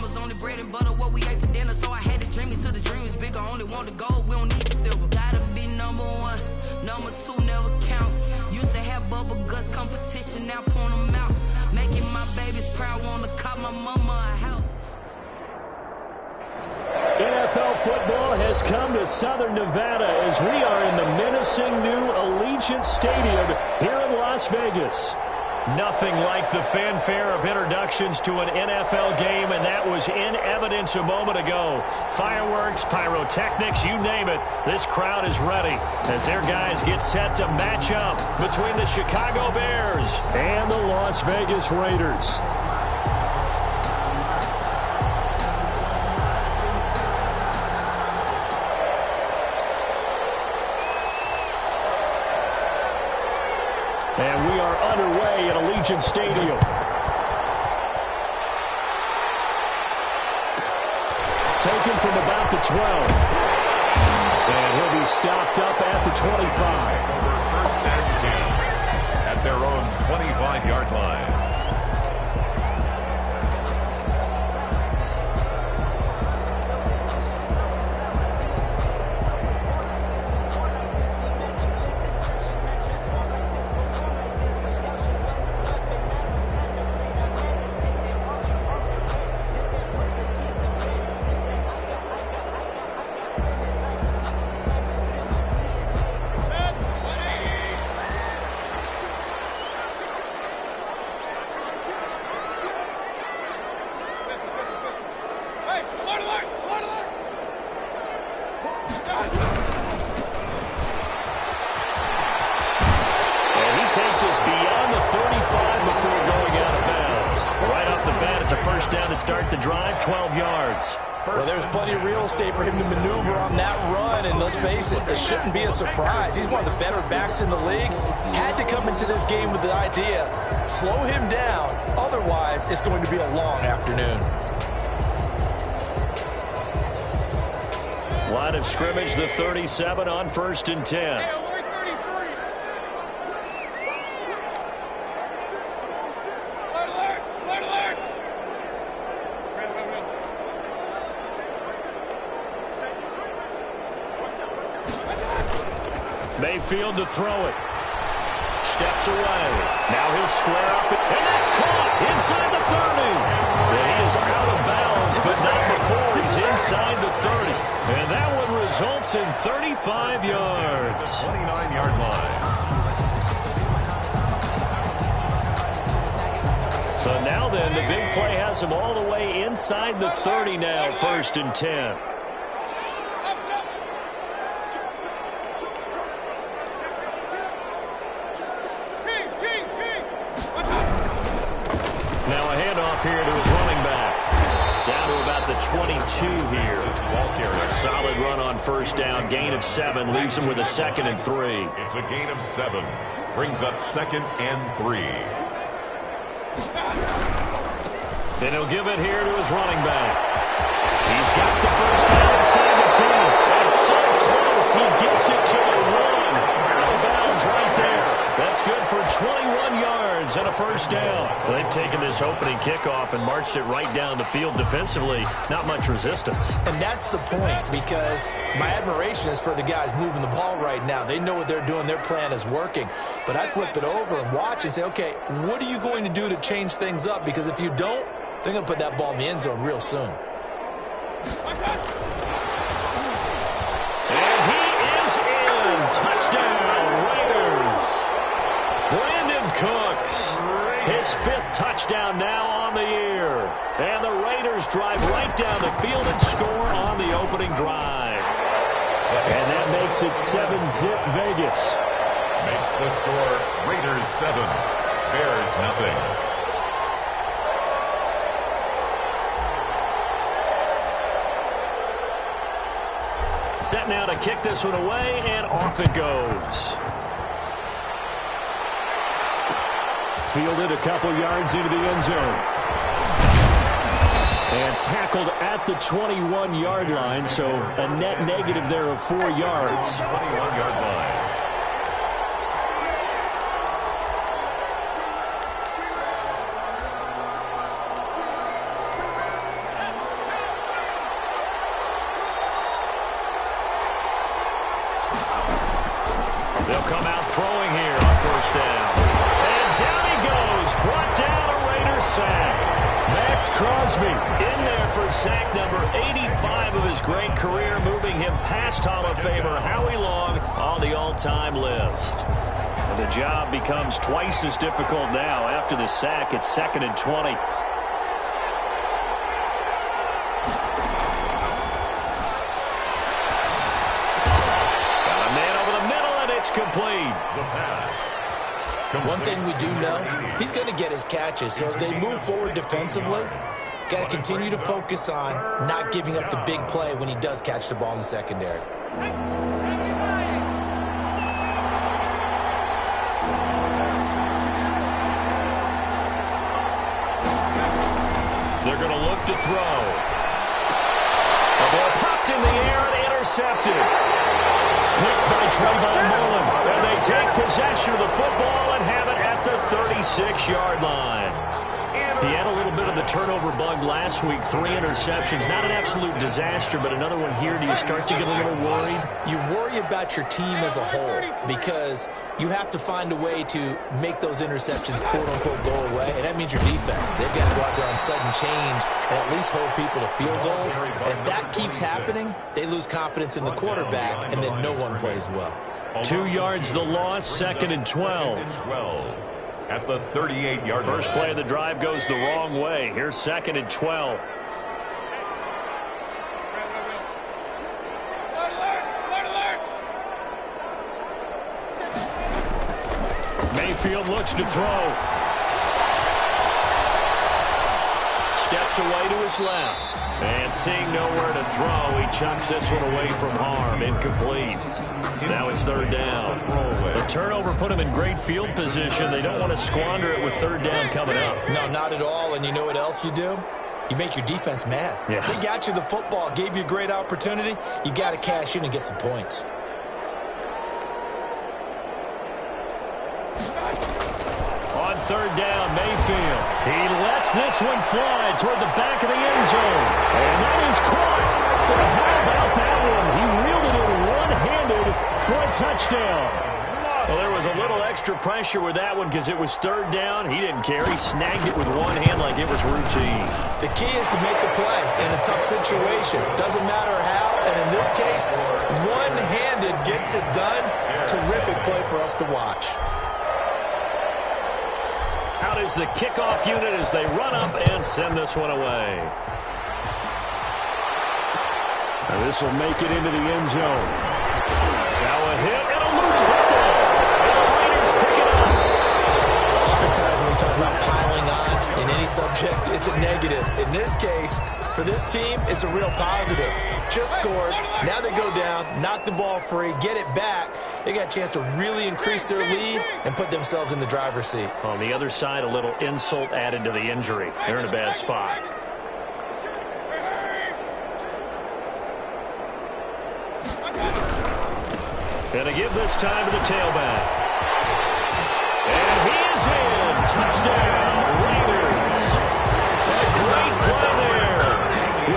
was only bread and butter, what we ate for dinner. So I had to dream it till the dream is bigger. Only want the gold, we don't need the silver. Gotta be number one, number two never count. Used to have bubble guts competition, now point them out. Making my babies proud, wanna cop my mama a house. NFL football has come to Southern Nevada as we are in the menacing new Allegiant Stadium here in Las Vegas. Nothing like the fanfare of introductions to an NFL game, and that was in evidence a moment ago. Fireworks, pyrotechnics, you name it. This crowd is ready as their guys get set to match up between the Chicago Bears and the Las Vegas Raiders. And we are underway at Allegiant Stadium. Taken from about the 12. And he'll be stopped up at the 25. First and 10 at their own 25-yard line. Takes us beyond the 35 before going out of bounds. Right off the bat, it's a first down to start the drive, 12 yards. Well, there's plenty of real estate for him to maneuver on that run, and let's face it, it shouldn't be a surprise. He's one of the better backs in the league. Had to come into this game with the idea, slow him down, otherwise it's going to be a long afternoon. Line of scrimmage, the 37 on 1st and 10. Mayfield to throw it. Steps away. Now he'll square up, and that's caught inside the 30. And he is out of bounds, but not before he's inside the 30. And that one results in 35 yards. 29-yard line. So now then, the big play has him all the way inside the 30 now, 1st and 10. Here to his running back. Down to about the 22 here. A solid run on first down. Gain of 7. Leaves him with a 2nd and 3. It's a gain of 7. Brings up 2nd and 3. And he'll give it here to his running back. He's got the first down inside the 10. That's so close. He gets it to the 1. Out of bounds right there. That's good for 21 yards and a first down. Well, they've taken this opening kickoff and marched it right down the field defensively. Not much resistance. And that's the point, because my admiration is for the guys moving the ball right now. They know what they're doing. Their plan is working. But I flip it over and watch and say, okay, what are you going to do to change things up? Because if you don't, they're going to put that ball in the end zone real soon. And he is in. Touchdown, Raiders. Brandon Cooks, his 5th touchdown now on the year. And the Raiders drive right down the field and score on the opening drive. And that makes it 7-zip Vegas. Makes the score Raiders 7, Bears nothing. Set now to kick this one away, and off it goes. Fielded a couple yards into the end zone. And tackled at the 21-yard line, so a net negative there of 4 yards. 21-yard line. come out throwing here on first down. And down he goes. Brought down a Raiders sack. Max Crosby in there for sack number 85 of his great career, moving him past Hall of Famer Howie Long on the all-time list. And the job becomes twice as difficult now. After the sack, it's 2nd and 20. Got a man over the middle, and it's complete. The pass. One thing we do know, he's going to get his catches. So as they move forward defensively, got to continue to focus on not giving up the big play when he does catch the ball in the secondary. They're going to look to throw. The ball popped in the air and intercepted. Picked by Trayvon Mullen. And they take possession of the football and have it at the 36-yard line. He had a little bit of the turnover bug last week. 3 interceptions. Not an absolute disaster, but another one here. Do you start to get a little worried? You worry about your team as a whole because you have to find a way to make those interceptions, quote-unquote, go away, and that means your defense. They've got to go out there on sudden change and at least hold people to field goals. And if that keeps happening, they lose confidence in the quarterback, and then no one plays well. 2 yards the loss, 2nd and 12. At the 38-yard line. First play of the drive goes the wrong way. Here's 2nd and 12. Mayfield looks to throw. Steps away to his left. And seeing nowhere to throw, he chucks this one away from harm. Incomplete. Now it's 3rd down. The turnover put him in great field position. They don't want to squander it with 3rd down coming up. No, not at all. And you know what else you do? You make your defense mad. Yeah. They got you the football, gave you a great opportunity. You got to cash in and get some points. On 3rd down, Mayfield. He lets this one fly toward the back of the end zone. And that is caught. Well, how about that one? He reeled it in one-handed for a touchdown. Well, there was a little extra pressure with that one because it was 3rd down. He didn't care. He snagged it with one hand like it was routine. The key is to make a play in a tough situation. Doesn't matter how. And in this case, one-handed gets it done. Terrific play for us to watch. Out is the kickoff unit as they run up and send this one away. Now this will make it into the end zone. Now a hit and a loose football. And the Raiders pick it up. Oftentimes when we talk about piling on in any subject, it's a negative. In this case, for this team, it's a real positive. Just scored. Now they go down, knock the ball free, get it back. They got a chance to really increase their lead and put themselves in the driver's seat. On the other side, a little insult added to the injury. They're in a bad spot. And they give this time to the tailback. And he is in. Touchdown, Raiders. And a great play there.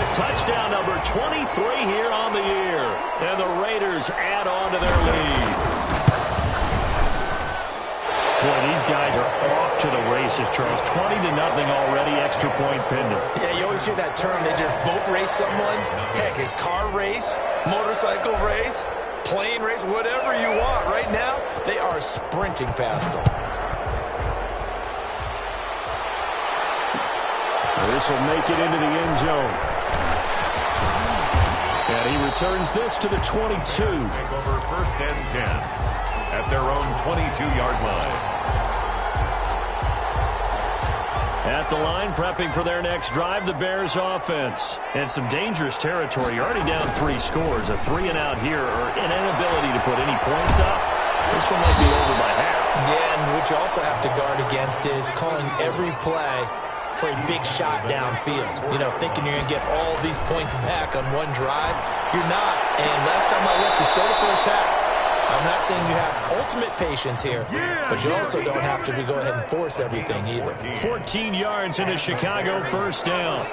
With touchdown number 23 here on the year. And the Raiders add on to their lead. Boy, these guys are off to the races, Charles. 20-0 already, extra point pending. Yeah, you always hear that term. They just boat race someone. Heck, his car race, motorcycle race, plane race, whatever you want. Right now, they are sprinting past them. This will make it into the end zone. And he returns this to the 22. Take over 1st and 10 at their own 22-yard line. At the line, prepping for their next drive, the Bears offense. And some dangerous territory. You're already down 3 scores. A 3-and-out here, or an inability to put any points up. This one might be over by half. Yeah, and what you also have to guard against is calling every play for a big shot downfield. You know, thinking you're going to get all these points back on one drive. You're not. And last time I looked, it's still the first half. I'm not saying you have ultimate patience here, but you also don't have to go ahead and force everything either. 14 yards into Chicago, 1st down.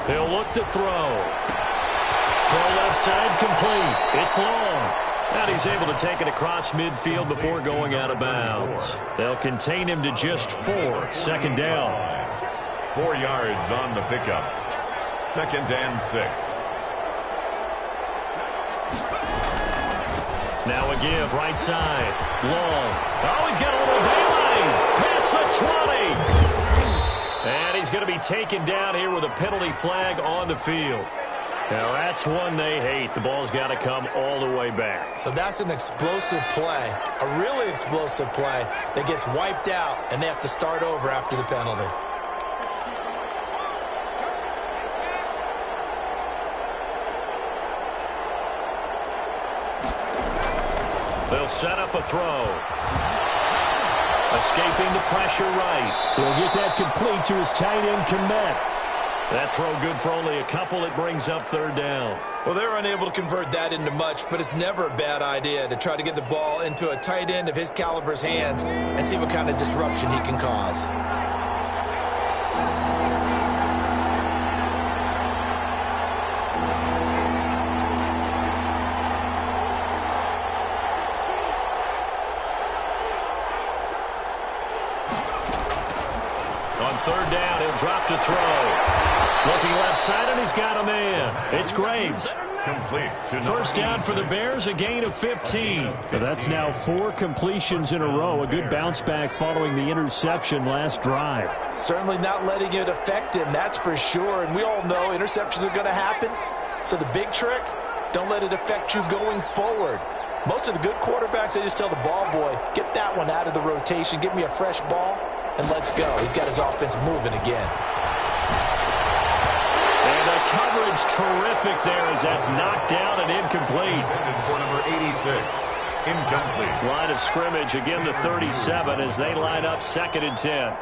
He'll look to throw. Throw left side complete. It's long. And he's able to take it across midfield before going out of bounds. They'll contain him to just 4. Second down. 4 yards on the pickup. 2nd and 6. Now a give, right side. Long. Oh, he's got a little daylight. Past the 20. And he's going to be taken down here with a penalty flag on the field. Now that's one they hate. The ball's got to come all the way back. So that's an explosive play, a really explosive play that gets wiped out, and they have to start over after the penalty. They'll set up a throw. Escaping the pressure right. He'll get that complete to his tight end, Komet. That throw good for only a couple. It brings up 3rd down. Well, they're unable to convert that into much, but it's never a bad idea to try to get the ball into a tight end of his caliber's hands and see what kind of disruption he can cause. On 3rd down, he'll drop to throw. Looking left side, and he's got a man. It's Graves. Complete. First down for the Bears, a gain of 15. So that's now 4 completions in a row. A good bounce back following the interception last drive. Certainly not letting it affect him, that's for sure. And we all know interceptions are going to happen. So the big trick, don't let it affect you going forward. Most of the good quarterbacks, they just tell the ball boy, get that one out of the rotation, give me a fresh ball, and let's go. He's got his offense moving again. And the coverage terrific there as that's knocked down and incomplete. For number 86, incomplete. Line of scrimmage, again the 37 as they line up 2nd and 10.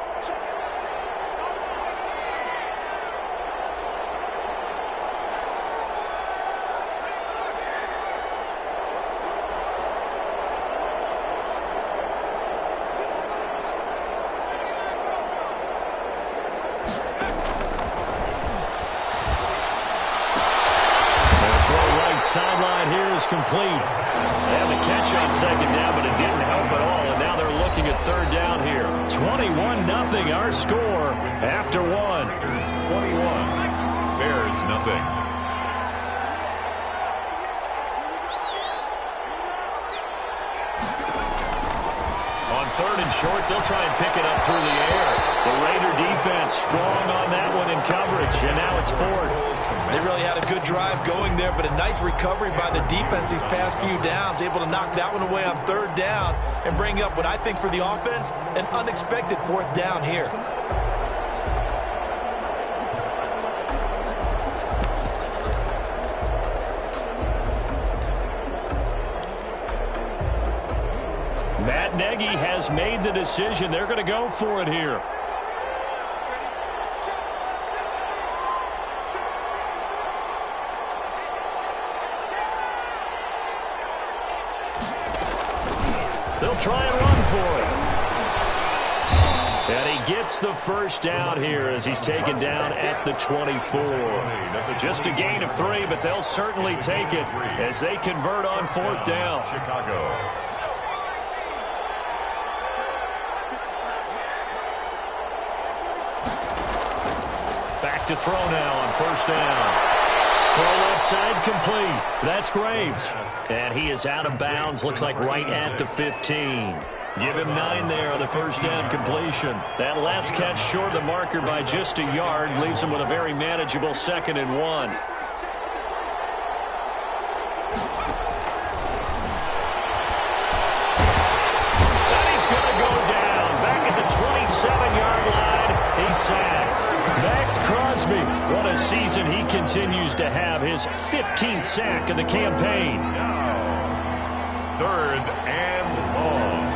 Sideline here is complete. They have a catch on 2nd down, but it didn't help at all. And now they're looking at 3rd down here. 21-0 our score after 1. 21. Bears nothing. On 3rd and short, they'll try and pick it up through the air. The Raider defense strong on that one in coverage, and now it's 4th. They really had a good drive going there, but a nice recovery by the defense these past few downs, able to knock that one away on 3rd down and bring up what I think for the offense, an unexpected 4th down here. Matt Nagy has made the decision. They're going to go for it here. They'll try and run for it. And he gets the first down here as he's taken down at the 24. Just a gain of 3, but they'll certainly take it as they convert on 4th down. Chicago. Back to throw now on 1st down. Throw left side complete. That's Graves. And he is out of bounds. Looks like right at the 15. Give him 9 there on the 1st down completion. That last catch short of the marker by just a yard leaves him with a very manageable 2nd and 1. And he's going to go down. Back at the 27-yard line. He's sacked. Max Crosby, what a season he continues to have. His 15th sack of the campaign. Now, 3rd and long.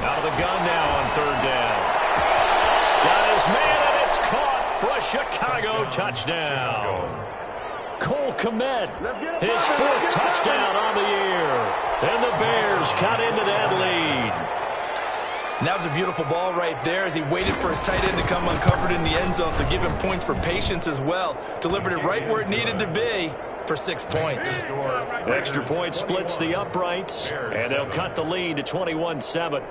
Out of the gun now on 3rd down. Got his man, and it's caught for a Chicago touchdown. Cole Komet, his 4th touchdown on the year. And the Bears cut into that lead. And that was a beautiful ball right there as he waited for his tight end to come uncovered in the end zone, so give him points for patience as well. Delivered it right where it needed to be for 6 points. Extra point splits the uprights, and they'll cut the lead to 21-7.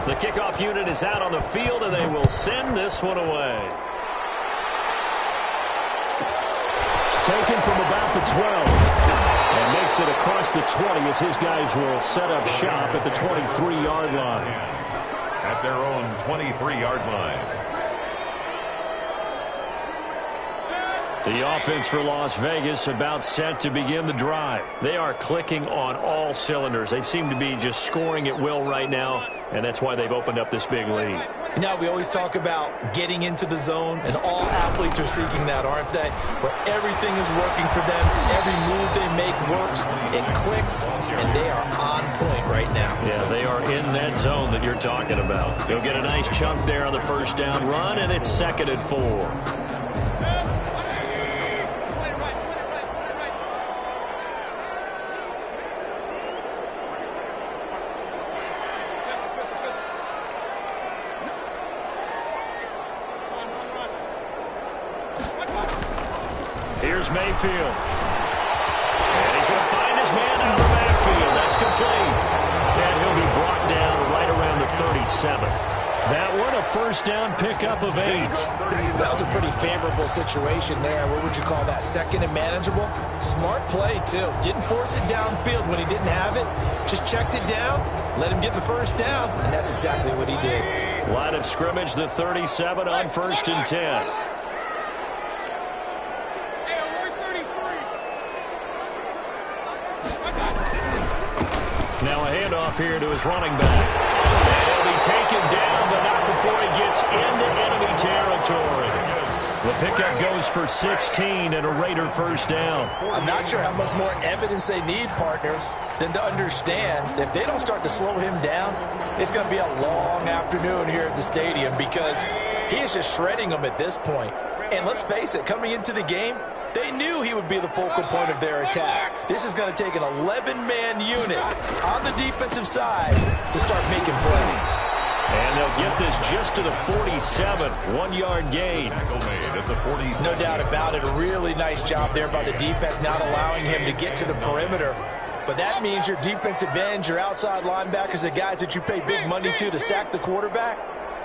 The kickoff unit is out on the field, and they will send this one away. Taken from about the 12. And makes it across the 20 as his guys will set up shop at the 23-yard line. At their own 23-yard line. The offense for Las Vegas about set to begin the drive. They are clicking on all cylinders. They seem to be just scoring at will right now, and that's why they've opened up this big lead. Now, we always talk about getting into the zone, and all athletes are seeking that, aren't they? Where everything is working for them. Every move they make works. It clicks, and they are on point right now. Yeah, they are in that zone that you're talking about. They'll get a nice chunk there on the first down run, and it's 2nd and 4. Here's Mayfield. And he's going to find his man out of the backfield. That's complete. And he'll be brought down right around the 37. That one a first down pickup of 8. That was a pretty favorable situation there. What would you call that? 2nd and manageable? Smart play, too. Didn't force it downfield when he didn't have it. Just checked it down, let him get the first down, and that's exactly what he did. Line of scrimmage, the 37 on 1st and 10. Now a handoff here to his running back. And he'll be taken down, but not before he gets into enemy territory. The pickup goes for 16 and a Raider first down. I'm not sure how much more evidence they need, partners, than to understand if they don't start to slow him down, it's going to be a long afternoon here at the stadium because he is just shredding them at this point. And let's face it, coming into the game, they knew he would be the focal point of their attack. This is going to take an 11-man unit on the defensive side to start making plays. And they'll get this just to the 47, 1-yard gain. No doubt about it. A really nice job there by the defense, not allowing him to get to the perimeter. But that means your defensive ends, your outside linebackers, the guys that you pay big money to sack the quarterback,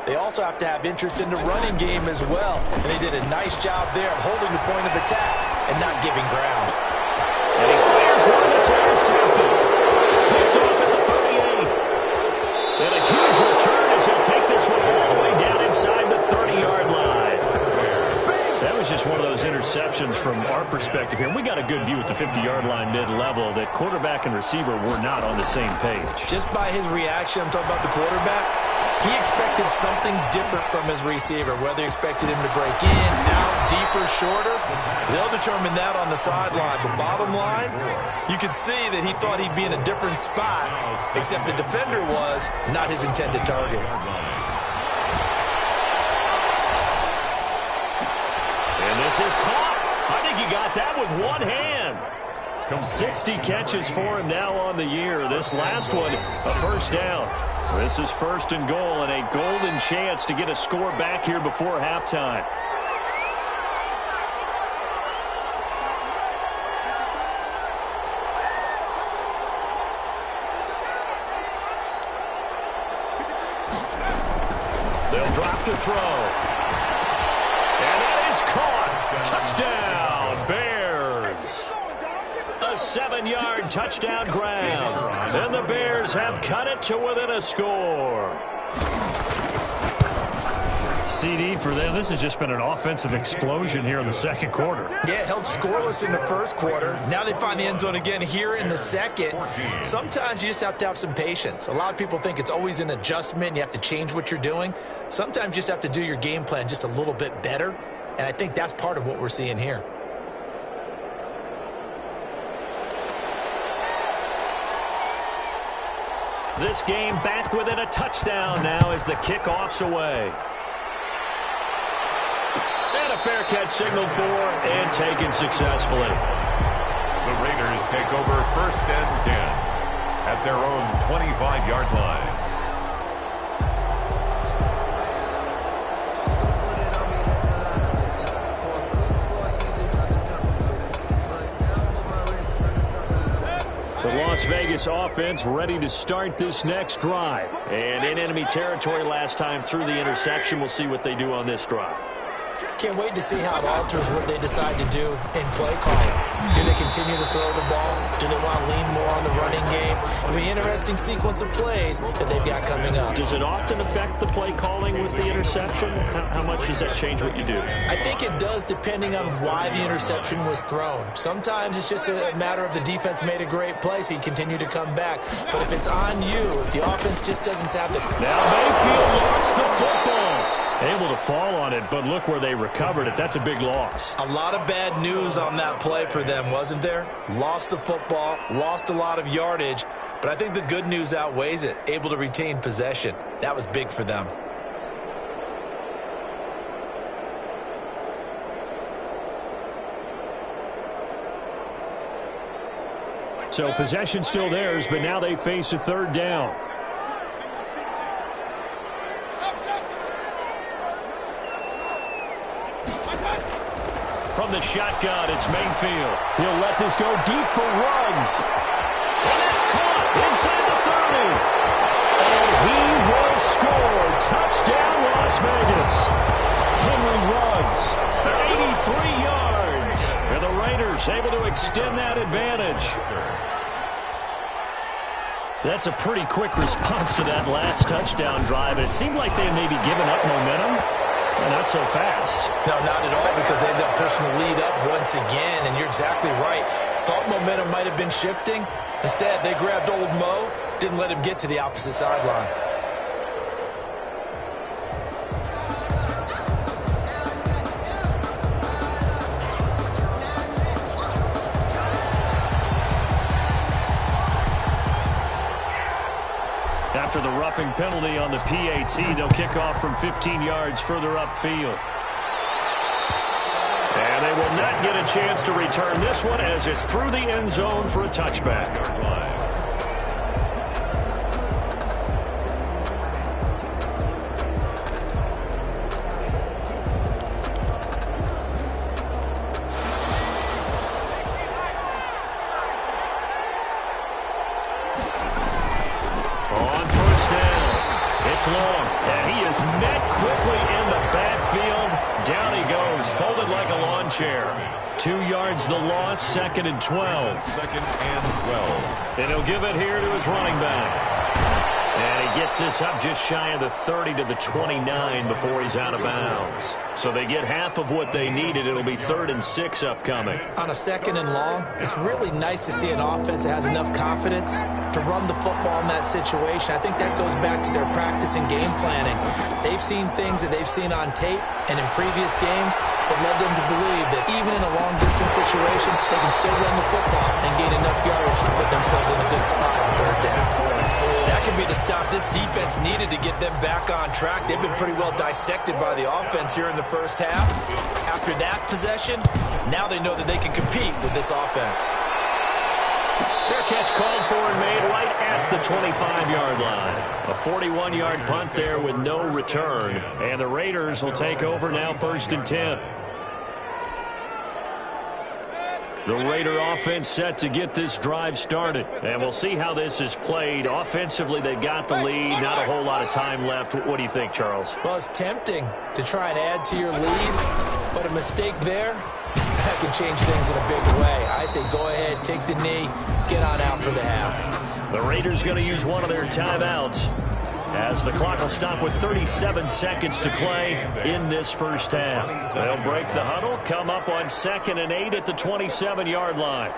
they also have to have interest in the running game as well. And they did a nice job there of holding the point of attack and not giving ground. And he fires one that's intercepted. Picked off at the 38. And a huge return as he'll take this one all the way down inside the 30-yard line. That was just one of those interceptions from our perspective here. And we got a good view at the 50-yard line mid-level that quarterback and receiver were not on the same page. Just by his reaction, I'm talking about the quarterback, he expected something different from his receiver, whether he expected him to break in, out, deeper, shorter. They'll determine that on the sideline. The bottom line, you could see that he thought he'd be in a different spot, except the defender was not his intended target. And this is caught. I think he got that with one hand. 60 catches for him now on the year. This last one, a first down. This is 1st and goal and a golden chance to get a score back here before halftime. They'll drop the throw. And that is caught. Touchdown, Bears. A 7-yard touchdown grab. And the Bears have cut it to within a score. CD, for them, this has just been an offensive explosion here in the second quarter. Yeah, held scoreless in the first quarter. Now they find the end zone again here in the second. Sometimes you just have to have some patience. A lot of people think it's always an adjustment. You have to change what you're doing. Sometimes you just have to do your game plan just a little bit better. And I think that's part of what we're seeing here. This game back within a touchdown now as the kickoff's away. And a fair catch signaled for and taken successfully. The Raiders take over 1st and 10 at their own 25-yard line. The Las Vegas offense ready to start this next drive. And in enemy territory last time through the interception. We'll see what they do on this drive. Can't wait to see how it alters what they decide to do in play calling. Do they continue to throw the ball? Do they want to lean more on the running game? It'll be an interesting sequence of plays that they've got coming up. Does it often affect the play calling with the interception? How much does that change what you do? I think it does, depending on why the interception was thrown. Sometimes it's just a matter of the defense made a great play, so you continue to come back. But if it's on you, if the offense just doesn't have the... Now Mayfield lost the football. Able to fall on it, but look where they recovered it. That's a big loss. A lot of bad news on that play for them, wasn't there? Lost the football, lost a lot of yardage, but I think the good news outweighs it. Able to retain possession. That was big for them. So possession still theirs, but now they face a 3rd down. From the shotgun, it's Mayfield. He'll let this go deep for Ruggs. And it's caught inside the 30. And he will score. Touchdown, Las Vegas. Henry Ruggs, 83 yards. And the Raiders able to extend that advantage. That's a pretty quick response to that last touchdown drive. And it seemed like they had maybe given up momentum. Well, not so fast. No, not at all, because they ended up pushing the lead up once again, and you're exactly right. Thought momentum might have been shifting. Instead, they grabbed old Mo, didn't let him get to the opposite sideline. After the roughing penalty on the PAT, they'll kick off from 15 yards further upfield. And they will not get a chance to return this one as it's through the end zone for a touchback. Long, and he is met quickly in the backfield. Down he goes, folded like a lawn chair. 2 yards the loss, 2nd and 12. 2nd and 12. And he'll give it here to his running back. And he gets this up just shy of the 30 to the 29 before he's out of bounds. So they get half of what they needed. It'll be 3rd and 6 upcoming. On a 2nd and long, it's really nice to see an offense that has enough confidence to run the football in that situation. I think that goes back to their practice and game planning. They've seen things that they've seen on tape and in previous games that led them to believe that even in a long-distance situation, they can still run the football and gain enough yardage to put themselves in a good spot on 3rd down. That could be the stop this defense needed to get them back on track. They've been pretty well dissected by the offense here in the first half. After that possession, now they know that they can compete with this offense. Fair catch called for and made right at the 25-yard line. A 41-yard punt there with no return. And the Raiders will take over now 1st and 10. The Raider offense set to get this drive started. And we'll see how this is played. Offensively, they got the lead. Not a whole lot of time left. What do you think, Charles? Well, it's tempting to try and add to your lead. But a mistake there, that can change things in a big way. I say go ahead, take the knee, get on out for the half. The Raiders going to use one of their timeouts. as the clock will stop with 37 seconds to play in this first half. They'll break the huddle, come up on 2nd and 8 at the 27-yard line.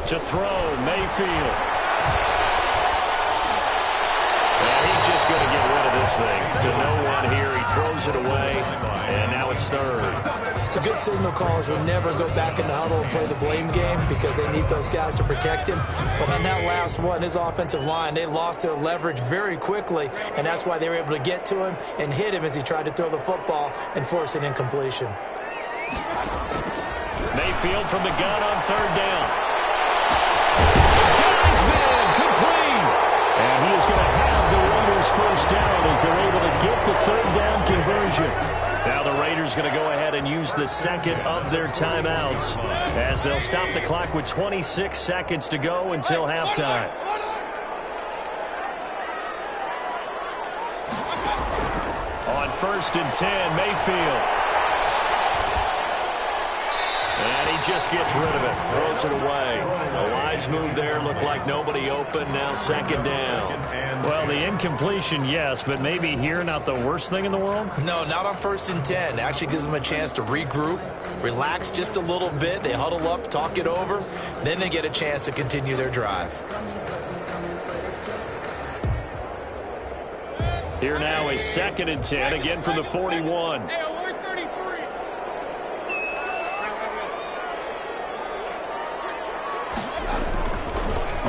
To throw, Mayfield. And he's just going to get rid of this thing. To no one here. He throws it away, and now it's 3rd. The good signal callers will never go back in the huddle and play the blame game because they need those guys to protect him. But on that last one, his offensive line, they lost their leverage very quickly, and that's why they were able to get to him and hit him as he tried to throw the football and force an incompletion. Mayfield from the gun on 3rd down. Complete. And he is going to have the Raiders first down as they're able to get the 3rd down conversion. Now the Raiders going to go ahead and use the 2nd of their timeouts as they'll stop the clock with 26 seconds to go until halftime. On 1st and 10, Mayfield. And he just gets rid of it, throws it away. A wise move there, looked like nobody open, now 2nd down. Well, the incompletion, yes, but maybe here not the worst thing in the world? No, not on 1st and 10. Actually gives them a chance to regroup, relax just a little bit. They huddle up, talk it over, then they get a chance to continue their drive. Here now is 2nd and 10, again from the 41.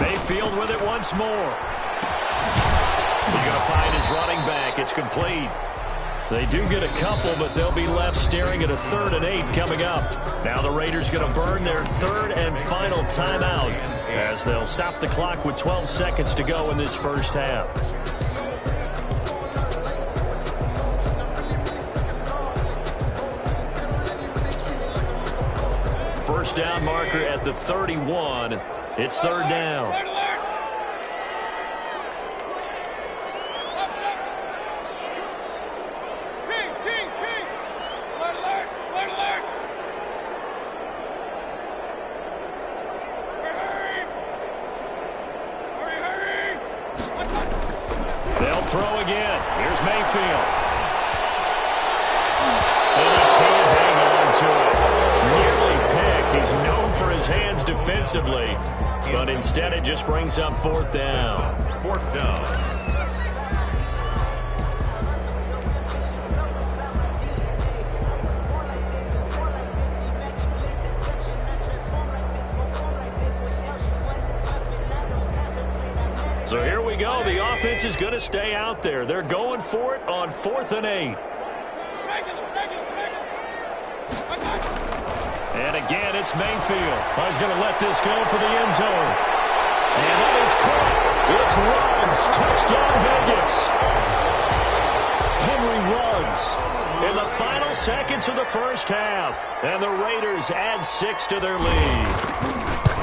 Mayfield with it once more. He's going to find his running back. It's complete. They do get a couple, but they'll be left staring at a 3rd and 8 coming up. Now the Raiders going to burn their 3rd and final timeout as they'll stop the clock with 12 seconds to go in this first half. First down marker at the 31. It's 3rd down. They'll throw again. Here's Mayfield. And he can't hang on to it. Nearly picked. He's known for his hands defensively. But instead, it just brings up 4th down. 4th down. So here we go. The offense is going to stay out there. They're going for it on 4th and 8. And again, it's Mayfield. He's going to let this go for the end zone. And that is caught. It's Ruggs. Touchdown, Vegas. Henry Ruggs in the final seconds of the first half. And the Raiders add 6 to their lead.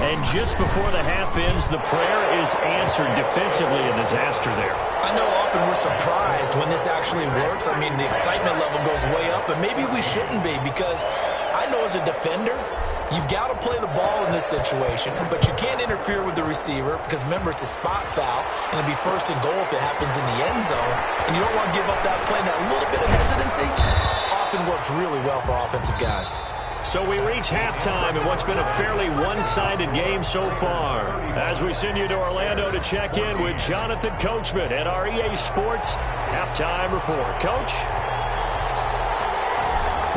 And just before the half ends, the prayer is answered defensively. A disaster there. I know often we're surprised when this actually works. I mean, the excitement level goes way up, but maybe we shouldn't be because I know as a defender, you've got to play the ball in this situation, but you can't interfere with the receiver because, remember, it's a spot foul, and it'll be 1st and goal if it happens in the end zone, and you don't want to give up that play. And that little bit of hesitancy often works really well for offensive guys. So we reach halftime in what's been a fairly one-sided game so far. As we send you to Orlando to check in with Jonathan Coachman at our EA Sports Halftime Report. Coach?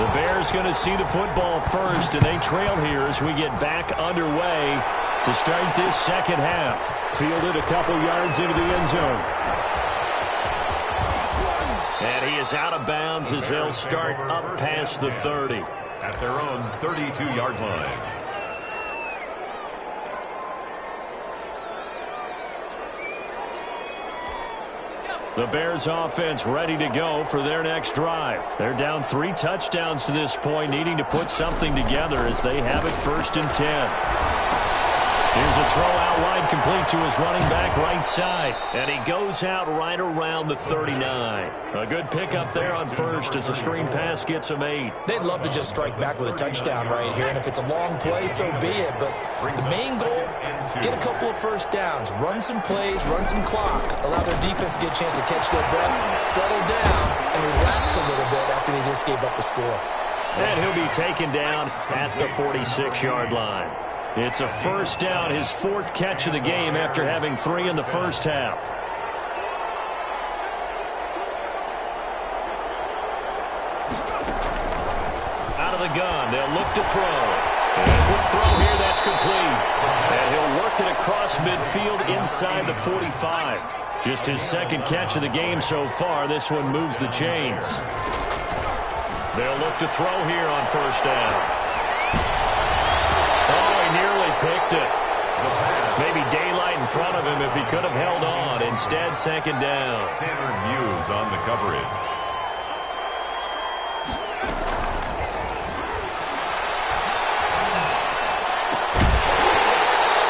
The Bears going to see the football first, and they trail here as we get back underway to start this second half. Fielded a couple yards into the end zone. And he is out of bounds as they'll start up past the 30. At their own 32-yard line. The Bears offense ready to go for their next drive. They're down 3 touchdowns to this point, needing to put something together as they have it 1st and 10. Here's a throw out wide, complete to his running back right side. And he goes out right around the 39. A good pickup there on first as a screen pass gets him 8. They'd love to just strike back with a touchdown right here, and if it's a long play, so be it. But the main goal, get a couple of first downs, run some plays, run some clock, allow their defense to get a chance to catch their breath, settle down, and relax a little bit after they just gave up a score. And he'll be taken down at the 46-yard line. It's a first down, his 4th catch of the game after having 3 in the first half. Out of the gun, they'll look to throw. And a quick throw here, that's complete. And he'll work it across midfield inside the 45. Just his 2nd catch of the game so far. This one moves the chains. They'll look to throw here on first down. Oh, he nearly picked it. Maybe daylight in front of him if he could have held on. Instead, 2nd down. Tanner Muse on the coverage.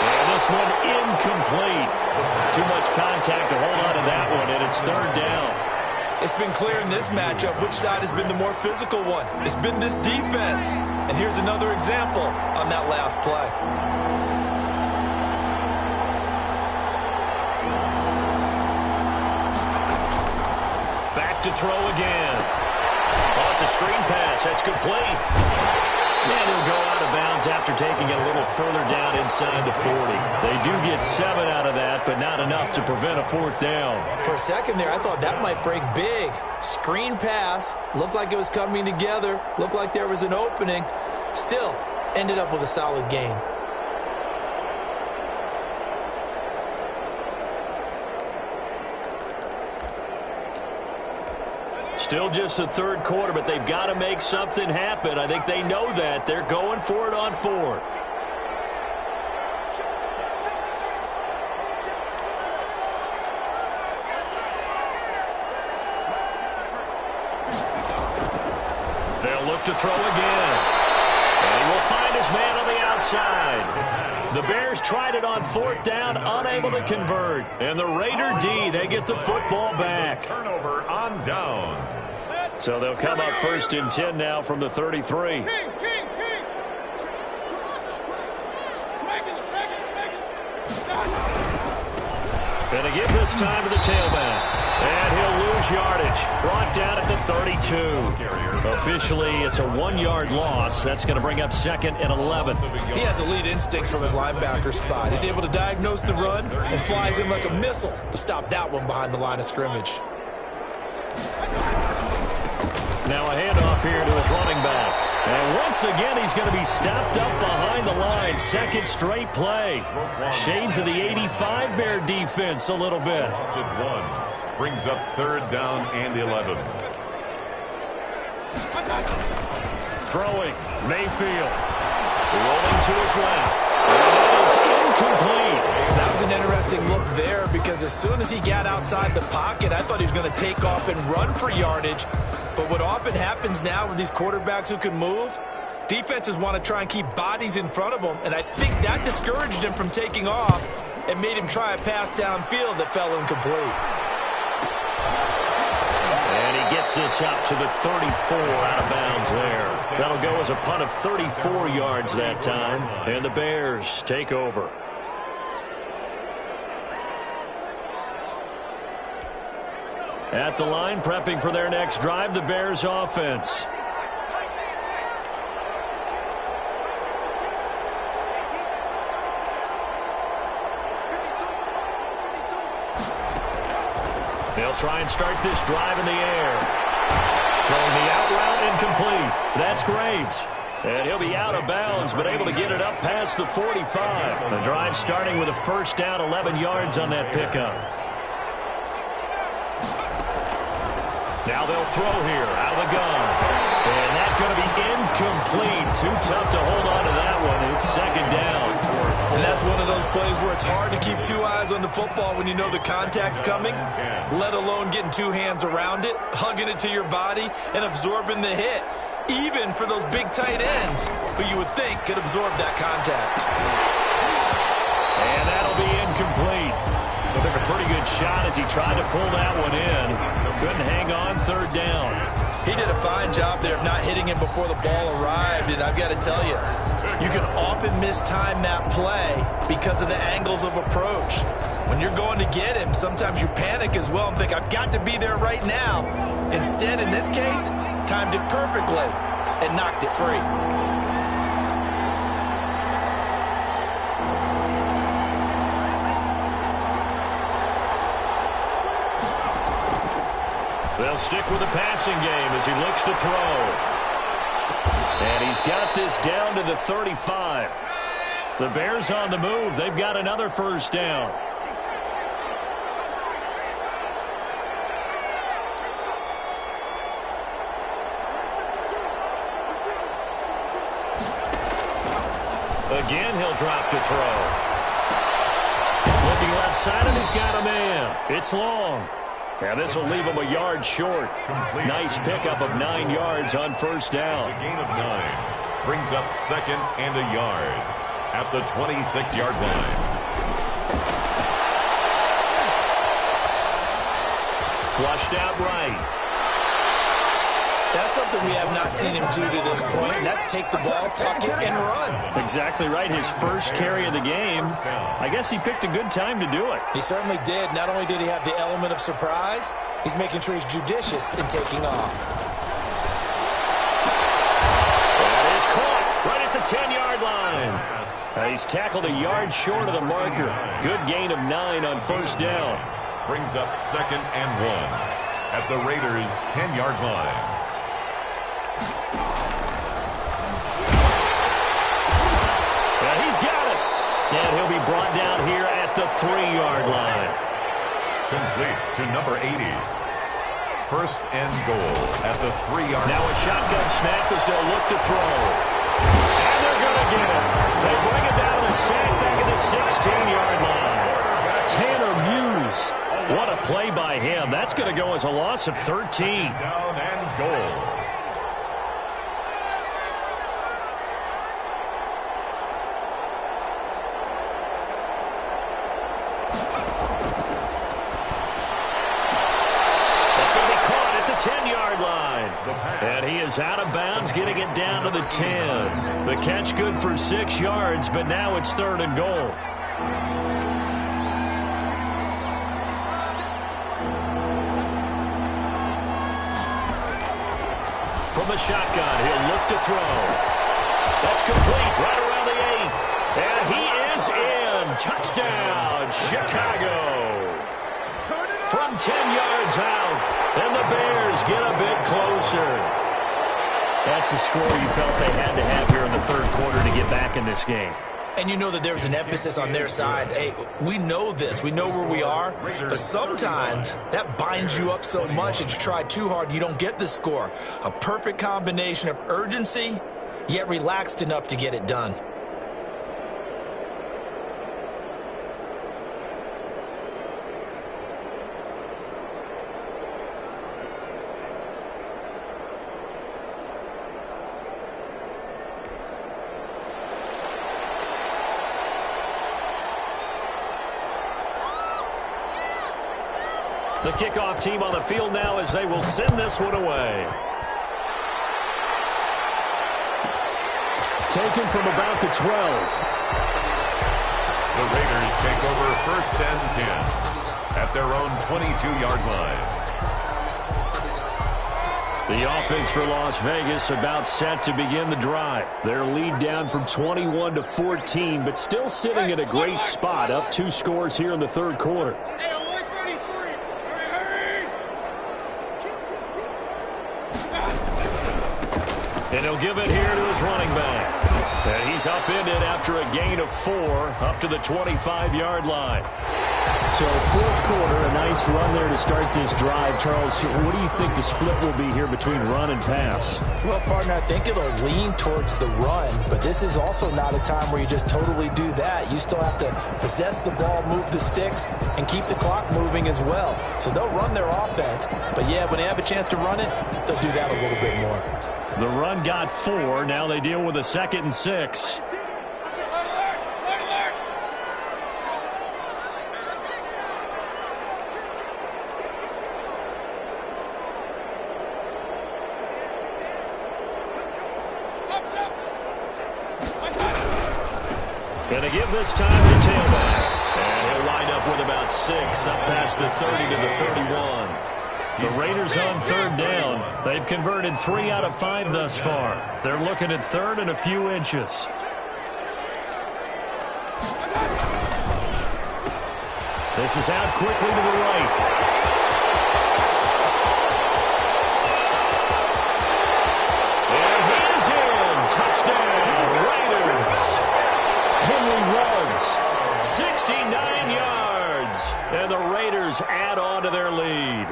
And this one incomplete. Too much contact to hold on to that one, and it's 3rd down. It's been clear in this matchup which side has been the more physical one. It's been this defense. And here's another example on that last play. Back to throw again. Oh, it's a screen pass. That's complete. And he'll go out of bounds after taking it a little further down inside the 40. They do get 7 out of that, but not enough to prevent a 4th down. For a second there, I thought that might break big. Screen pass. Looked like it was coming together. Looked like there was an opening. Still, ended up with a solid game. Still just the 3rd quarter, but they've got to make something happen. I think they know that. They're going for it on 4th. They'll look to throw again. And he will find his man on the outside. The Bears tried it on 4th down, unable to convert. And the Raider D, they get the football back. Turnover on down. So they'll come up 1st and 10 now from the 33. And they give this time to the tailback. And he'll lose yardage. Brought down at the 32. Officially, it's a 1-yard loss. That's going to bring up 2nd and 11. He has elite instincts from his linebacker spot. He's able to diagnose the run and flies in like a missile to stop that one behind the line of scrimmage. Now a handoff here to his running back. And once again, he's going to be stopped up behind the line. 2nd straight play. Shades of the 85 Bear defense a little bit. Loss of 1. Brings up 3rd down and 11. Throwing. Mayfield. Rolling to his left. And it is incomplete. That was an interesting look there because as soon as he got outside the pocket, I thought he was going to take off and run for yardage. But what often happens now with these quarterbacks who can move, defenses want to try and keep bodies in front of them, and I think that discouraged him from taking off and made him try a pass downfield that fell incomplete. And he gets this up to the 34 out of bounds there. That'll go as a punt of 34 yards that time, and the Bears take over. At the line, prepping for their next drive, the Bears offense. They'll try and start this drive in the air. Throwing the out route incomplete. That's Graves. And he'll be out of bounds, but able to get it up past the 45. The drive starting with a 1st down, 11 yards on that pickup. Now they'll throw here, out of the gun. And that's going to be incomplete. Too tough to hold on to that one. It's 2nd down. And that's one of those plays where it's hard to keep 2 eyes on the football when you know the contact's coming, let alone getting 2 hands around it, hugging it to your body, and absorbing the hit, even for those big tight ends who you would think could absorb that contact. incomplete. Took a pretty good shot as he tried to pull that one in. Couldn't hang on third down. He did a fine job there of not hitting him before the ball arrived, and I've got to tell you, you can often mistime that play because of the angles of approach. When you're going to get him, sometimes you panic as well and think, I've got to be there right now. Instead, in this case, timed it perfectly and knocked it free. They'll stick with the passing game as he looks to throw. And he's got this down to the 35. The Bears on the move. They've got another first down. Again, he'll drop to throw. Looking left side, and he's got a man. It's long. Now this will leave him a yard short. Nice pickup of 9 yards on first down. It's a gain of 9. Brings up second and a yard at the 26-yard line. Flushed out right. That's something we have not seen him do to this point, and that's take the ball, tuck it, and run. Exactly right. His first carry of the game. I guess he picked a good time to do it. He certainly did. Not only did he have the element of surprise, he's making sure he's judicious in taking off. That is caught right at the 10-yard line. He's tackled a yard short of the marker. Good gain of 9 on first down. Brings up second and 1 at the Raiders' 10-yard line. And he'll be brought down here at the 3-yard line. Complete to number 80. First and goal at the 3-yard line. Now a shotgun snap as they'll look to throw. And they're going to get him. They bring him down to sack back at the 16-yard line. Tanner Muse. What a play by him. That's going to go as a loss of 13. Down and goal. And he is out of bounds, getting it down to the 10. The catch good for 6 yards, but now it's third and goal. From the shotgun, he'll look to throw. That's complete right around the 8th. And he is in. Touchdown, Chicago. From 10 yards out. And the Bears get a bit closer. That's a score you felt they had to have here in the third quarter to get back in this game. And you know that there's an emphasis on their side. Hey, we know this. We know where we are. But sometimes that binds you up so much that you try too hard, you don't get the score. A perfect combination of urgency, yet relaxed enough to get it done. The kickoff team on the field now as they will send this one away. Taken from about the 12. The Raiders take over first and 10 at their own 22-yard line. The offense for Las Vegas about set to begin the drive. Their lead down from 21 to 14, but still sitting at a great spot, up 2 scores here in the third quarter. And he'll give it here to his running back. And he's upended after a gain of 4 up to the 25-yard line. So fourth quarter, a nice run there to start this drive. Charles, what do you think the split will be here between run and pass? Well, partner, I think it'll lean towards the run, but this is also not a time where you just totally do that. You still have to possess the ball, move the sticks, and keep the clock moving as well. So they'll run their offense, but yeah, when they have a chance to run it, they'll do that a little bit more. The run got 4. Now they deal with a 2nd and 6. And they give this time to tailback. And he'll wind up with about 6 up past the 30 to the 31. The Raiders on third down. They've converted 3 out of 5 thus far. They're looking at third and a few inches. This is out quickly to the right. And he's in. Touchdown, Raiders. Henry runs 69 yards. And the Raiders add on to their lead.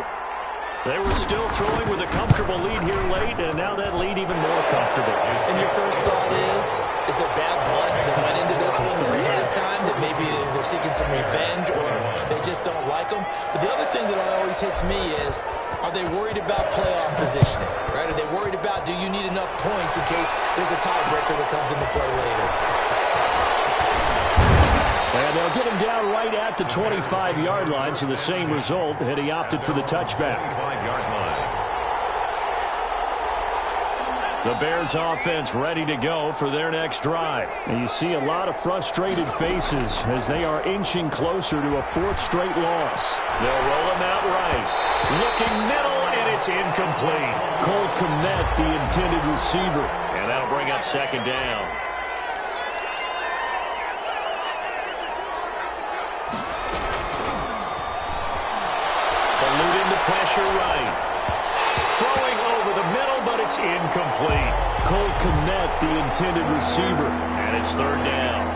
They were still throwing with a comfortable lead here late, and now that lead even more comfortable. And your first thought is there bad blood that went into this one ahead of time, that maybe they're seeking some revenge or they just don't like them? But the other thing that always hits me is, are they worried about playoff positioning? Right? Are they worried about, do you need enough points in case there's a tiebreaker that comes into play later? And they'll get him down right at the 25-yard line, so the same result, and he opted for the touchback. 5-yard line. The Bears offense ready to go for their next drive. And you see a lot of frustrated faces as they are inching closer to a 4th straight loss. They'll roll him out right. Looking middle, and it's incomplete. Cole Kmet, the intended receiver. And that'll bring up second down. Eluding the pressure right. Throwing over the middle, but it's incomplete. Cole Kmet, the intended receiver. And it's third down.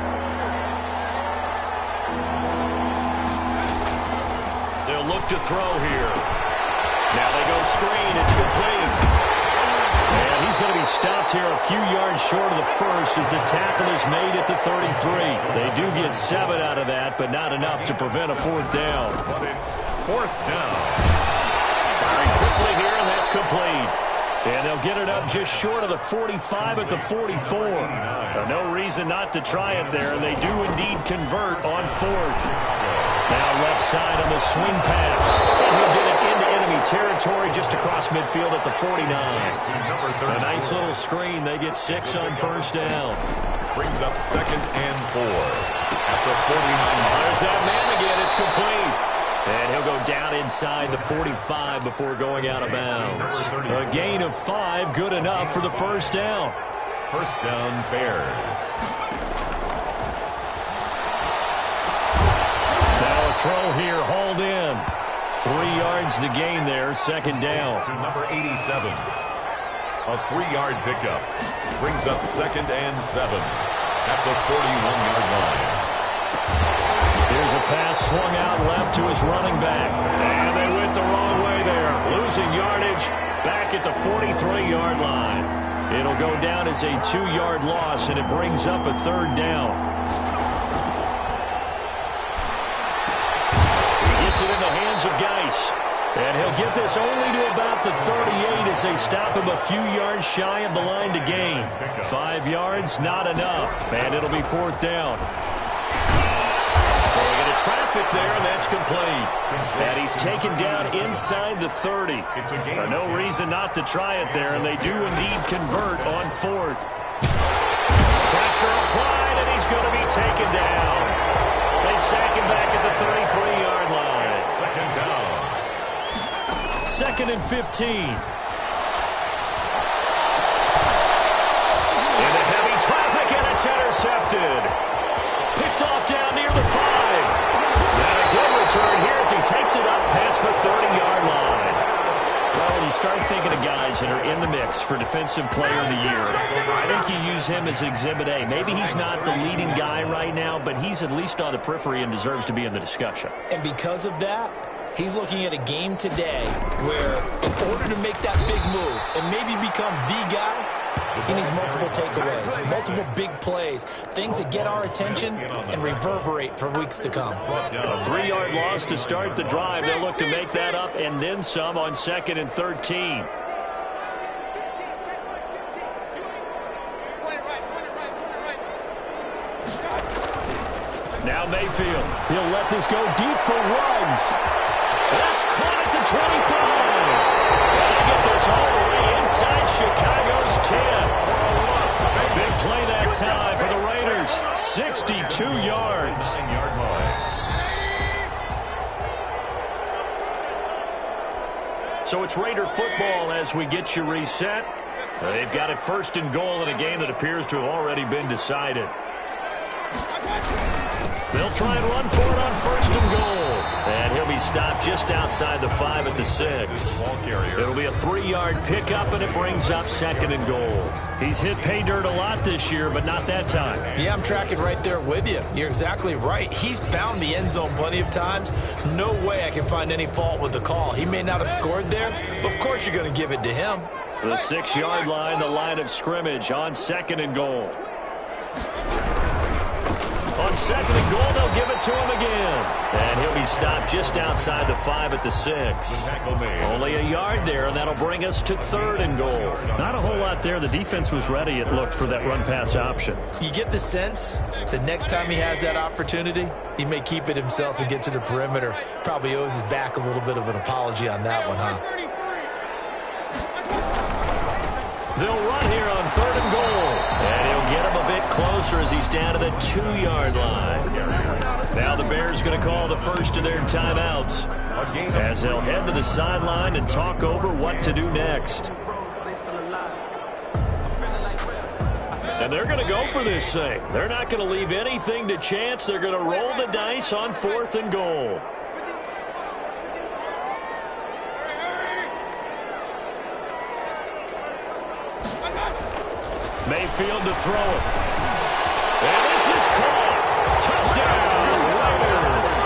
They'll look to throw here. Now they go screen. It's complete. And he's going to be stopped here a few yards short of the first as the tackle is made at the 33. They do get 7 out of that, but not enough to prevent a 4th down. But it's 4th down. Firing quickly here, and that's complete. And they'll get it up just short of the 45 at the 44. No reason not to try it there, and they do indeed convert on 4th. Now left side on the swing pass. And he'll get it into enemy territory just across midfield at the 49. A nice little screen. They get 6 on first down. Brings up 2nd and 4 at the 49. There's that man again. It's complete. And he'll go down inside the 45 before going out of bounds. A gain of 5, good enough for the first down. First down, Bears. Now a throw here, hauled in. 3 yards the gain there, second down. To number 87. A 3-yard pickup. Brings up 2nd and 7 at the 41-yard line. Here's a pass swung out left to his running back. And they went the wrong way there. Losing yardage back at the 43-yard line. It'll go down as a 2-yard loss, and it brings up a third down. He gets it in the hands of Geis. And he'll get this only to about the 38 as they stop him a few yards shy of the line to gain. 5 yards, not enough. And it'll be 4th down. Throwing into traffic there, and that's complete. And he's taken down inside the 30. No reason not to try it there, and they do indeed convert on 4th. Pressure applied, and he's going to be taken down. They sack him back at the 33-yard line. 2nd down. 2nd and 15. Into heavy traffic, and it's intercepted. Picked off down near the 5. And a good return here as he takes it up past the 30-yard line. Well, when you start thinking of guys that are in the mix for Defensive Player of the Year, I think you use him as Exhibit A. Maybe he's not the leading guy right now, but he's at least on the periphery and deserves to be in the discussion. And because of that, he's looking at a game today where in order to make that big move and maybe become the guy, he needs multiple takeaways, multiple big plays, things that get our attention and reverberate for weeks to come. A 3-yard loss to start the drive. They'll look to make that up and then some on 2nd and 13. Now Mayfield. He'll let this go deep for Ruggs. That's caught at the 25. They'll get this all the way inside Chicago's 10. Big play that time for the Raiders. 62 yards. 9-yard line. So it's Raider football as we get you reset. They've got it 1st and goal in a game that appears to have already been decided. They'll try and run for it on 1st and goal. And he'll be stopped just outside the 5 at the 6. It'll be a 3-yard pickup, and it brings up 2nd and goal. He's hit pay dirt a lot this year, but not that time. Yeah, I'm tracking right there with you. You're exactly right. He's found the end zone plenty of times. No way I can find any fault with the call. He may not have scored there, but of course you're going to give it to him. The 6-yard line, the line of scrimmage on 2nd and goal. On 2nd and goal, they'll give it to him again. And he'll be stopped just outside the 5 at the 6. Only a yard there, and that'll bring us to 3rd and goal. Not a whole lot there. The defense was ready, it looked, for that run-pass option. You get the sense that next time he has that opportunity, he may keep it himself and get to the perimeter. Probably owes his back a little bit of an apology on that one, huh? They'll run here on 3rd and goal. And he'll get him a bit closer as he's down to the 2-yard line. Now the Bears going to call the first of their timeouts as they'll head to the sideline and talk over what to do next. And they're going to go for this thing. They're not going to leave anything to chance. They're going to roll the dice on 4th and goal. Mayfield to throw it. And this is caught. Touchdown, Raiders.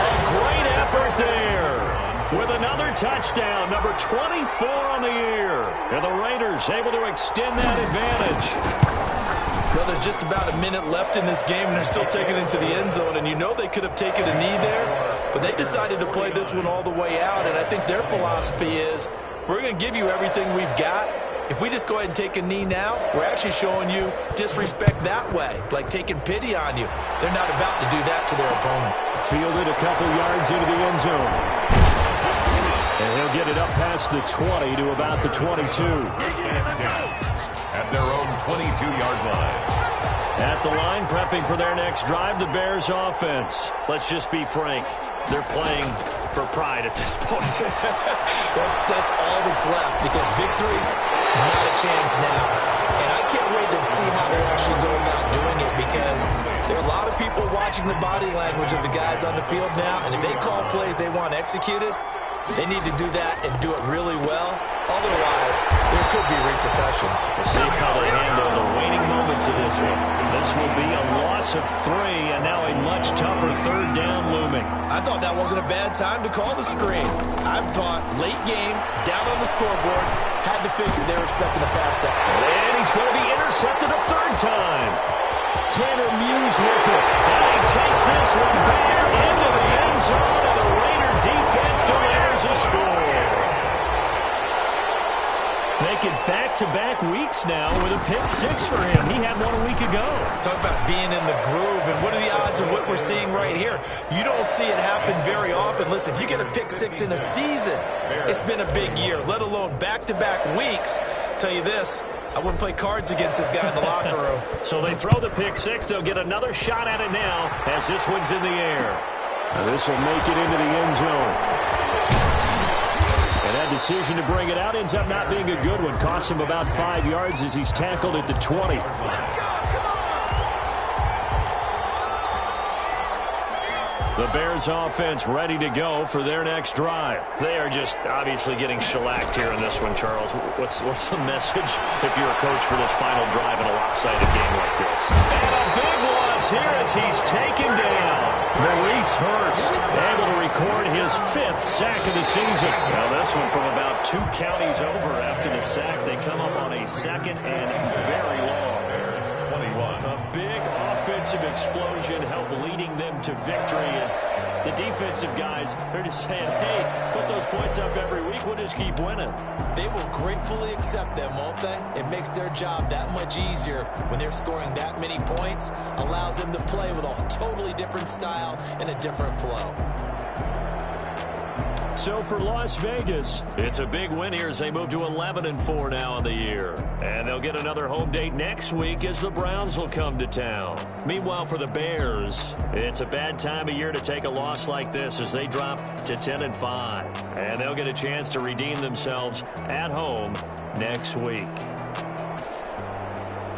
A great effort there. With another touchdown, number 24 on the year. And the Raiders able to extend that advantage. Well, there's just about a minute left in this game, and they're still taking it into the end zone. And you know they could have taken a knee there, but they decided to play this one all the way out. And I think their philosophy is, we're going to give you everything we've got. If we just go ahead and take a knee now, we're actually showing you disrespect that way, like taking pity on you. They're not about to do that to their opponent. Fielded a couple yards into the end zone. And he'll get it up past the 20 to about the 22. At their own 22-yard line. At the line, prepping for their next drive, the Bears offense. Let's just be frank. They're playing for pride at this point. That's all that's left, because victory, not a chance now. And I can't wait to see how they actually go about doing it, because there are a lot of people watching the body language of the guys on the field now, and if they call plays they want executed, they need to do that and do it really well. Otherwise, there could be repercussions. We'll see how they handle the waning moments of this one. This will be a loss of 3, and now a much tougher 3rd down looming. I thought that wasn't a bad time to call the screen. I thought late game, down on the scoreboard, had to figure they were expecting a pass down. And he's going to be intercepted a 3rd time. Tanner Muse with it. And he takes this one back into the end zone, and the Raider defense delivers a score. Making back-to-back weeks now with a pick 6 for him. He had one a week ago. Talk about being in the groove, and what are the odds of what we're seeing right here? You don't see it happen very often. Listen, if you get a pick 6 in a season, it's been a big year, let alone back-to-back weeks. Tell you this, I wouldn't play cards against this guy in the locker room. So they throw the pick 6. They'll get another shot at it now as this one's in the air. This will make it into the end zone. And that decision to bring it out ends up not being a good one. Costs him about 5 yards as he's tackled at the 20. The Bears offense ready to go for their next drive. They are just obviously getting shellacked here in this one, Charles. What's the message if you're a coach for this final drive in a lopsided game like this? And a big loss here as he's taken down. Maurice Hurst able to record his 5th sack of the season. Now this one from about 2 counties over after the sack. They come up on a 2nd and very long. Bears 21. A big offensive explosion helped leading them to victory. And the defensive guys, they're just saying, hey, put those points up every week. We'll just keep winning. They will gratefully accept them, won't they? It makes their job that much easier when they're scoring that many points. Allows them to play with a totally different style and a different flow. So for Las Vegas, it's a big win here as they move to 11-4 now in the year. And they'll get another home date next week as the Browns will come to town. Meanwhile, for the Bears, it's a bad time of year to take a loss like this as they drop to 10-5. And they'll get a chance to redeem themselves at home next week.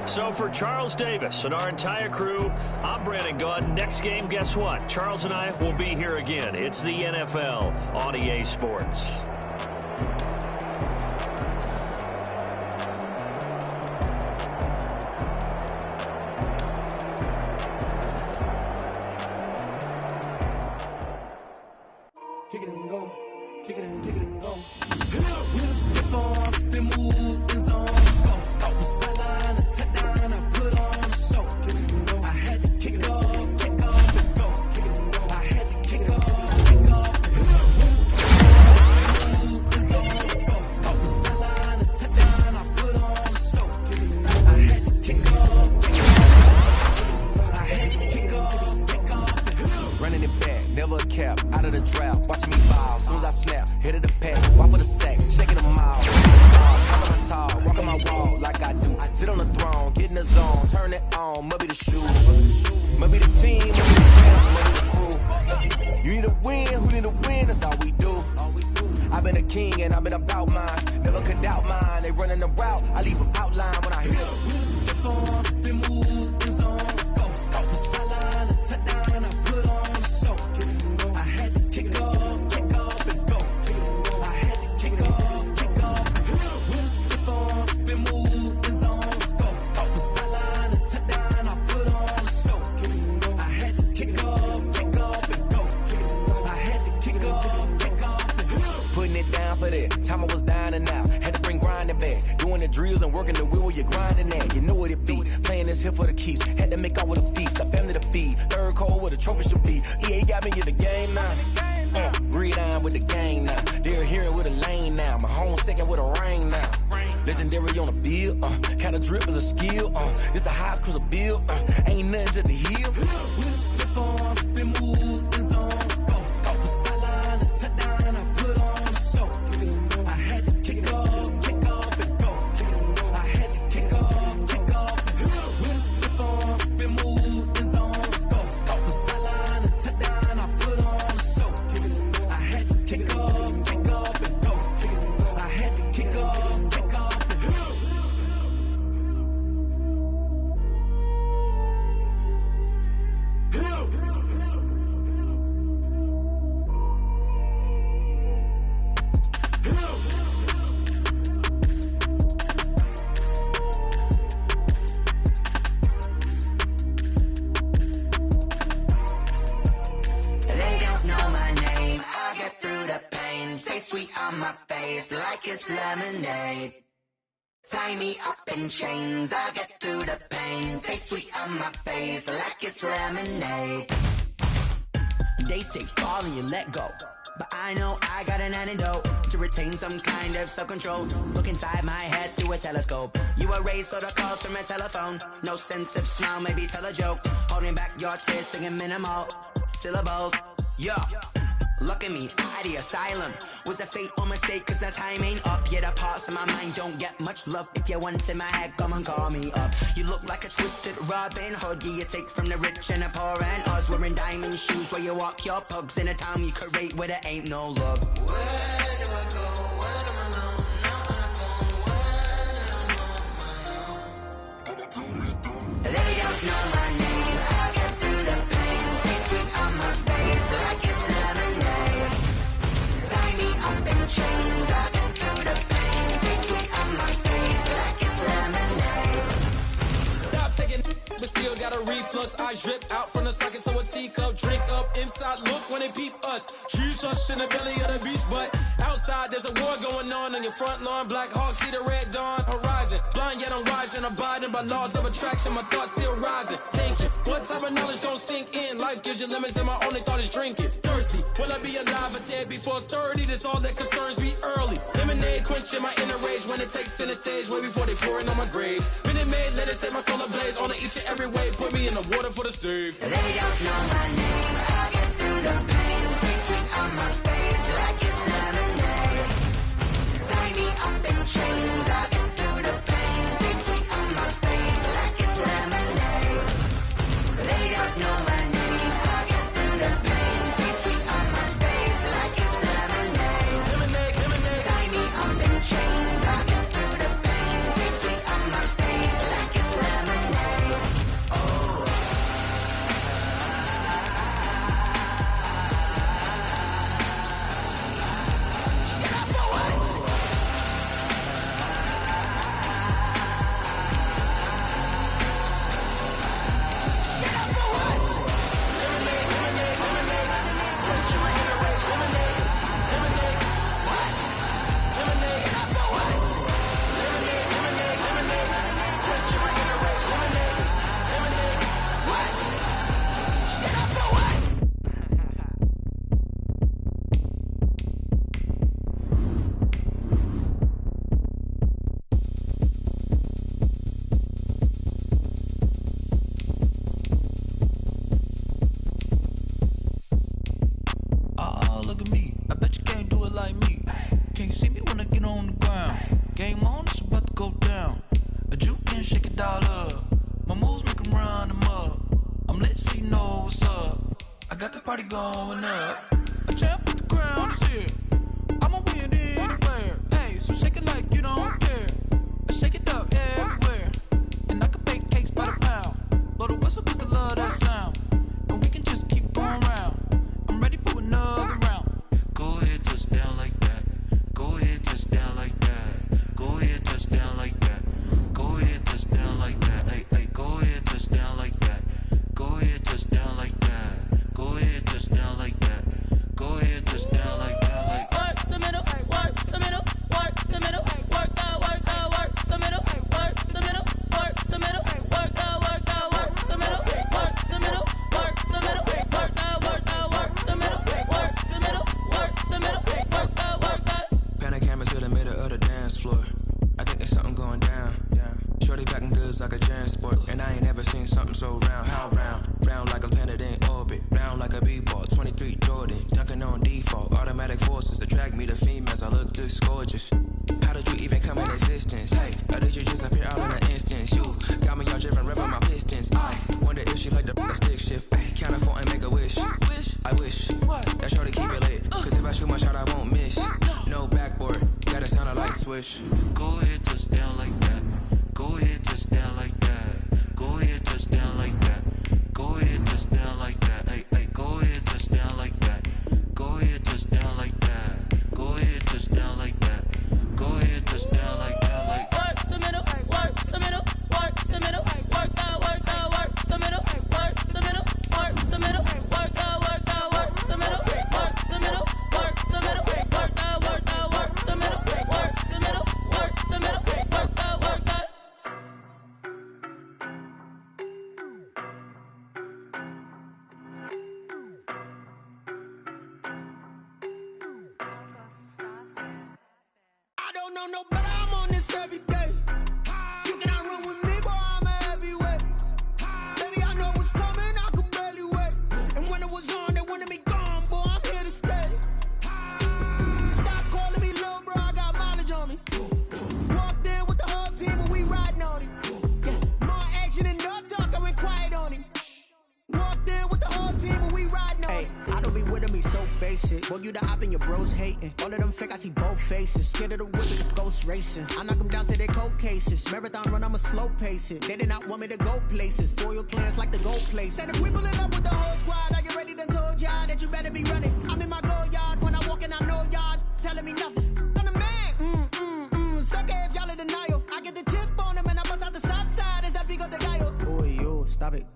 So for Charles Davis and our entire crew, I'm Brandon Gaudin. Next game, guess what? Charles and I will be here again. It's the NFL on EA Sports. Kick it and go. Kick it and go. We'll step on, spin, move, in zone, go. Stop the sideline, a touchdown, I put on a show. Kick it and go. I had to kick off and go. Kick it and go. I had to kick off and go. We'll step on, move, in zone, go. Stop the sideline, a touchdown, I put on a show. Kick it and go. I had to kick off and go. I had to kick off. Running it back, never a cap, out of the drought, watching me ball, soon as I snap, hit of the pack, walk with a sack, shaking them all, talking my tall, walking my wall like I do, sit on the throne, get in the zone, turn it on, maybe the shoes, maybe the team, maybe the fans, maybe the crew, you need a win, who need a win, that's all we do, I've been a king and I've been about mine, never could doubt mine, they running the route, I leave them outline when I hit them. We'll step on, spin, move, in zone, go. Stop the sideline, a touchdown, I put on a show. Kick it and go. I had to kick off and go. Kick it and go. I had to kick off. We'll step on, spin, move, in zone, go. Stop the sideline, a touchdown, I put on a show. Kick it and go. I had to kick off and go. Kick it and go. I had to kick off. Putting it down for that. Time I was down and out. Had to bring grinding back. Doing the drills and working the wheel where you're grinding at. You know what it be. Playing this here for the keeps. Had to make out with a feast. A family to feed. Third cold where the trophy should be. EA got me in the game now. Read on with the gang now. They're hearing with a lane now. My home second with a rain now. Legendary on the field. Kind of drip is a skill. It's the highest cruiser bill. Ain't nothing to the hill. We'll step on, spin, move, in zone, go. Stop the sideline, a touchdown, I put on a show. Kick it and go. I had to kick off and go. Kick it and go. I had to kick off. We'll step on, spin, move, in zone, go. Stop the sideline, a touchdown, I put on a show. Kick it and go. I had to kick off and go. Kick it and go. I had to kick off. They don't know my name, I get through the pain. Taste sweet on my face like it's lemonade. Tie me up in chains, I get through the pain. Taste sweet on my face like it's lemonade. They say fall and you let go, but I know I got an antidote to retain some kind of self-control. Look inside my head through a telescope. You erase all the calls from a telephone. No sense of smile, maybe tell a joke. Holding back your tears, singing minimal syllables. Yeah, look at me, out the asylum. Was a fate or mistake, cause the time ain't up. Yet the parts of my mind don't get much love. If you want in my head, come and call me up. You look like a twisted Robin Hood. Yeah, you take from the rich and the poor and us. Wearing diamond shoes where you walk your pugs in a town you create where there ain't no love. Where do I go? When I'm alone, not on the phone, when I'm on my own. They don't know my name, I get through the pain. Taste sweet on my face like it's lemonade. Tie me up in chains, I get through the pain. Taste sweet on my face like it's lemonade. Stop taking but still got a reflux. Eyes drip out from the socket to a teacup. Drink up inside, look when they peep us. Choose us in the belly of the beast, but outside there's a war going on your front lawn. Black Hawk, see the red dawn horizon. Blind yet I'm rising, abiding by laws of attraction. My thoughts still rising, thinking what type of knowledge don't sink in? Life gives you limits and my only thought is drinking. Thirsty, will I be alive or dead before 30? That's all that concerns me early. Lemonade quenching my inner rage when it takes center stage way before they pouring on my grave. Minute Maid, let it set my soul ablaze on each and every way. Put me in the water for the save. They don't know my name, I get through the pain. Taste sweet on my face like it's lemonade. got the party going up. A champ with the crown is here. I'ma win anywhere. Hey, so shake it like you don't care. I shake it up everywhere. And I can bake cakes by the pound. Blow the whistle 'cause I love that sound. And we can just keep going round. I'm ready for another round. Go ahead, touch down like that. Go ahead, touch down like that. Go ahead, touch down like that. Go ahead, touch down like that. Hey, hey, go ahead, touch down like that. Go ahead, touch down like that. Go ahead, touch down like that. Go ahead, touch down like that. Like work the middle, work the middle, work the middle, work the middle, work the middle, work the middle, work the middle, work the middle, work the middle, work the middle, work the middle, work the middle, work the middle, work the. Pan a camera to the middle of the dance floor. I think there's something going down. Shorty packing goods like a transport, and I ain't never seen something so round. How round? Round like a planet in orbit, round like a b-ball. 23 Jordan, dunking on default. Automatic forces attract me to females. I look this gorgeous. How did you even come in existence? Hey, or did you just appear all in an instance? You got me all driven, revving my pistons. I wonder if she like the stick shift. Hey, count it 4 and make a wish. I wish that shorty keep it lit, 'cause if I shoot my shot, I won't miss. No backboard, gotta sound a light switch. Go ahead, touch down like that. Go ahead, touch down like that. Go ahead, touch down like that. Go ahead, touch down like that. Hey, hey, go ahead, touch down like that. Go ahead, touch down like that. Go ahead, touch down like that. Go ahead, touch down like that. Like work the middle, work the middle, work the middle, work the middle, work the middle, work the middle, work the middle, work the middle, work the middle, work the middle, work the middle, work the middle, work the middle, work the middle, work the. I don't know no better, I'm on this every day. You cannot run with me, boy, I'm a heavyweight. Baby, I know what's coming, I could barely wait. And when it was on, they wanted me gone, boy, I'm here to stay. Stop calling me little bro, I got mileage on me. Walked in with the whole team and we riding on him. Yeah, more action and no talk, I went quiet on him. Walked in with the whole team and we riding on him. I don't be with him, he's so basic. Boy, you the op and your bros hating. All of them fake, I see both faces. Scared of the whip, it's ghost racing. I knock them down to their cold cases. Marathon run, I'ma slow pace it. They did not want me to go places. Foil plans like the gold place. Said if we pulling up with the whole squad, I get ready, done told y'all that you better be running.